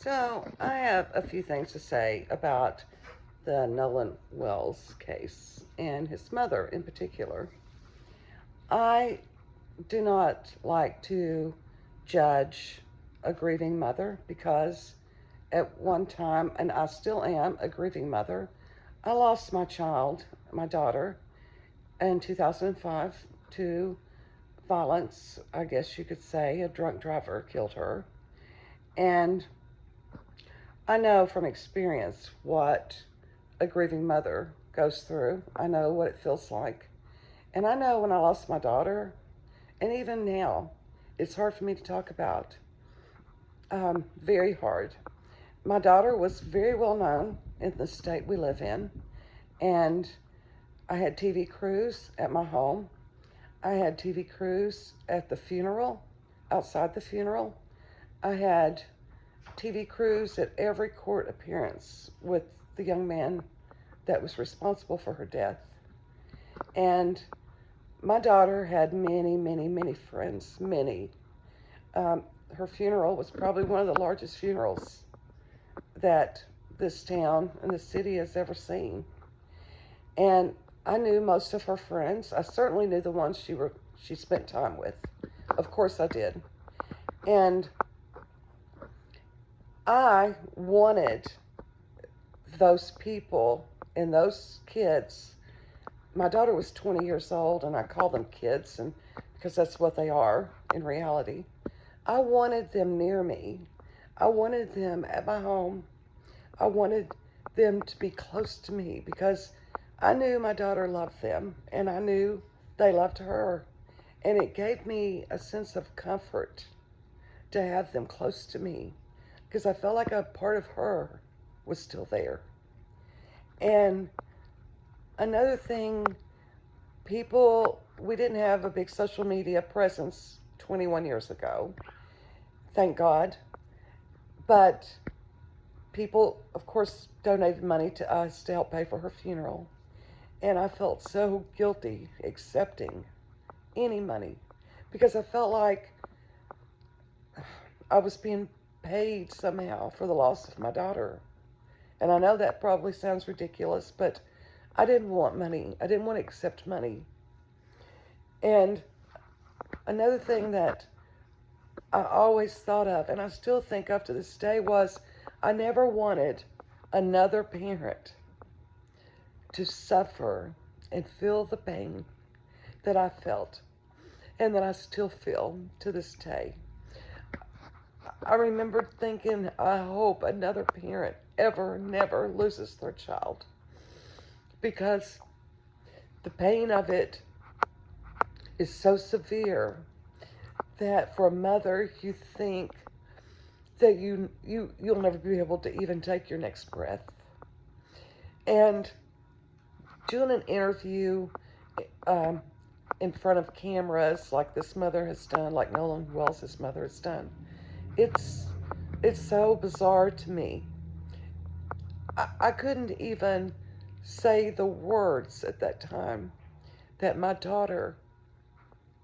So, I have a few things to say about the Nolan Wells case and his mother in particular. I do not like to judge a grieving mother because at one time, and I still am a grieving mother, I lost my child, my daughter, in 2005 to violence, I guess you could say. A drunk driver killed her. And I know from experience what a grieving mother goes through. I know what it feels like. And I know when I lost my daughter, and even now, it's hard for me to talk about. Very hard. My daughter was very well known in the state we live in, and I had TV crews at my home. I had TV crews at the funeral, outside the funeral. I had TV crews at every court appearance with the young man that was responsible for her death. And my daughter had many, many, many friends, many. Her funeral was probably one of the largest funerals that this town and the city has ever seen. And I knew most of her friends. I certainly knew the ones she spent time with. Of course I did. And I wanted those people and those kids. My daughter was 20 years old, and I call them kids, and because that's what they are in reality. I wanted them near me. I wanted them at my home. I wanted them to be close to me because I knew my daughter loved them, and I knew they loved her. And it gave me a sense of comfort to have them close to me because I felt like a part of her was still there. And another thing, we didn't have a big social media presence 21 years ago, thank God. But people, of course, donated money to us to help pay for her funeral. And I felt so guilty accepting any money because I felt like I was being paid somehow for the loss of my daughter. And I know that probably sounds ridiculous, but I didn't want money. I didn't want to accept money. And another thing that I always thought of, and I still think of to this day, was I never wanted another parent to suffer and feel the pain that I felt and that I still feel to this day. I remember thinking, I hope another parent ever, never loses their child because the pain of it is so severe that for a mother, you think that you'll never be able to even take your next breath. And doing an interview in front of cameras like this mother has done, like Nolan Wells' mother has done, it's so bizarre to me. I couldn't even say the words at that time that my daughter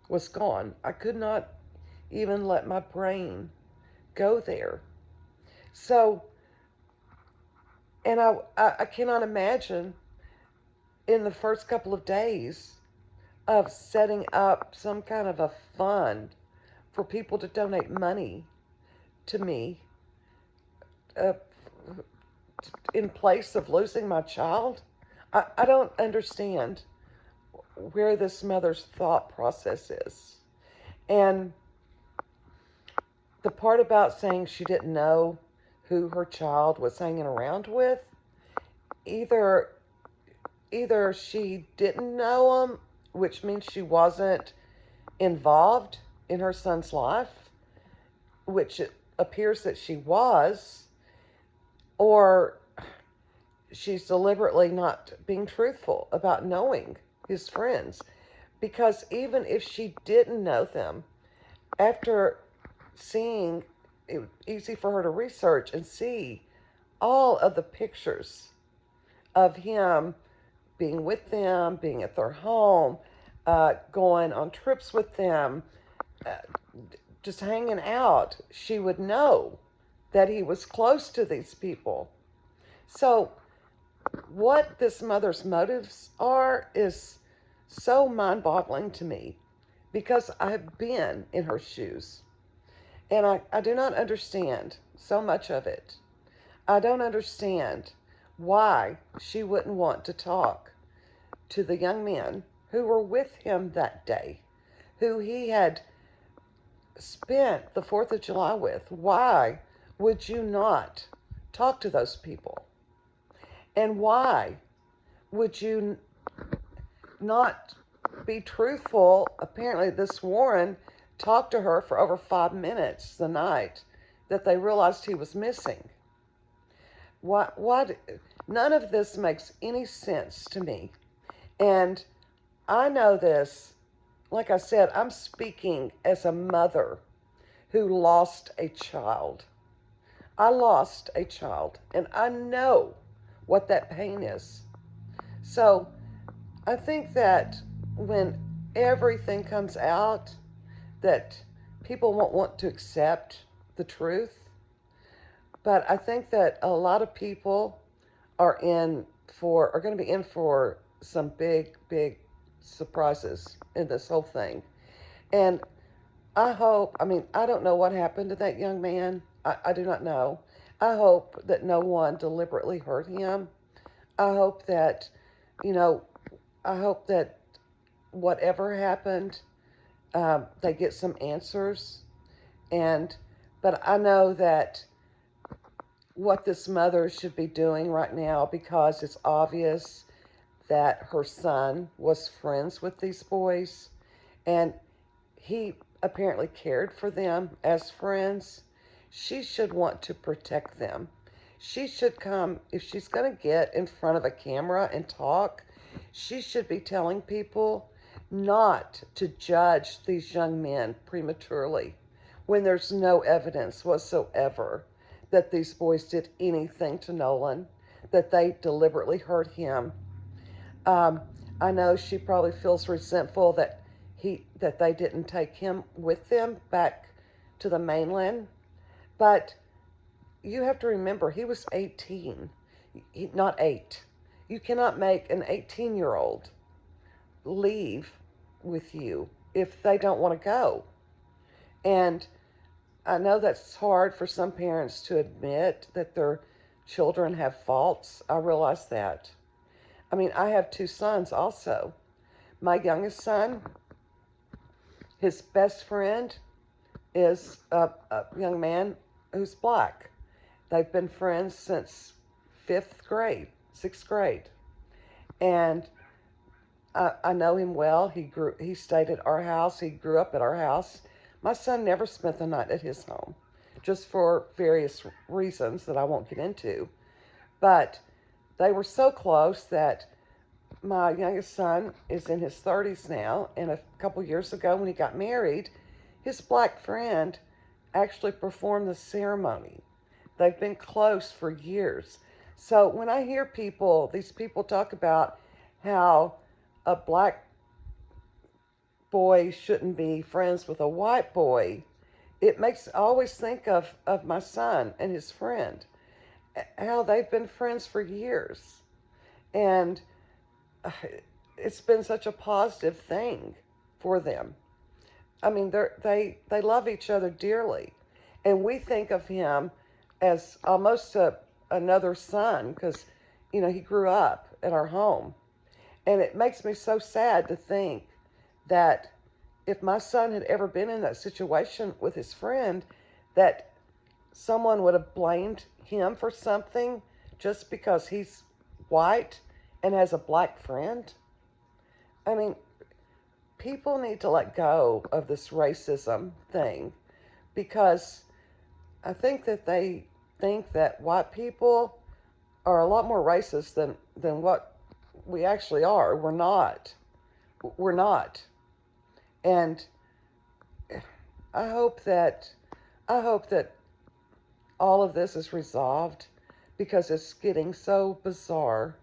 was gone. I could not even let my brain go there. So, and I cannot imagine in the first couple of days of setting up some kind of a fund for people to donate money to me in place of losing my child. I don't understand where this mother's thought process is. And the part about saying she didn't know who her child was hanging around with, either she didn't know him, which means she wasn't involved in her son's life, which it appears that she was, or she's deliberately not being truthful about knowing his friends. Because even if she didn't know them, after seeing, it was easy for her to research and see all of the pictures of him being with them, being at their home, going on trips with them, just hanging out, she would know that he was close to these people. So, what this mother's motives are is so mind boggling to me because I've been in her shoes and I do not understand so much of it. I don't understand why she wouldn't want to talk to the young men who were with him that day, who he had spent the 4th of July with. Why would you not talk to those people? And why would you not be truthful? Apparently, this Warren talked to her for over 5 minutes the night that they realized he was missing. What? None of this makes any sense to me. And I know this, like I said, I'm speaking as a mother who lost a child. I lost a child, and I know what that pain is. So I think that when everything comes out, that people won't want to accept the truth. But I think that a lot of people are going to be in for some big, big surprises in this whole thing. And I hope, I don't know what happened to that young man. I do not know. I hope that no one deliberately hurt him. I hope that, you know, I hope that whatever happened, they get some answers. But I know that what this mother should be doing right now, because it's obvious that her son was friends with these boys and he apparently cared for them as friends. She should want to protect them. She should come, if she's going to get in front of a camera and talk, she should be telling people not to judge these young men prematurely when there's no evidence whatsoever that these boys did anything to Nolan, that they deliberately hurt him. I know she probably feels resentful that they didn't take him with them back to the mainland. But you have to remember, he was 18, not 8. You cannot make an 18-year-old leave with you if they don't want to go. And I know that's hard for some parents to admit that their children have faults. I realize that. I have 2 sons also. My youngest son, his best friend is a young man who's black. They've been friends since 5th grade, 6th grade. And I know him well. He stayed at our house. He grew up at our house. My son never spent the night at his home, just for various reasons that I won't get into. But they were so close that my youngest son is in his 30s now, and a couple years ago when he got married, his black friend actually performed the ceremony. They've been close for years. So when I hear these people talk about how a black boy shouldn't be friends with a white boy, it makes I always think of my son and his friend, how they've been friends for years. And it's been such a positive thing for them. They love each other dearly. And we think of him as almost another son because, he grew up at our home. And it makes me so sad to think that if my son had ever been in that situation with his friend, that someone would have blamed him for something just because he's white and has a black friend. People need to let go of this racism thing, because I think that they think that white people are a lot more racist than what we actually are. We're not. We're not. And I hope that all of this is resolved, because it's getting so bizarre.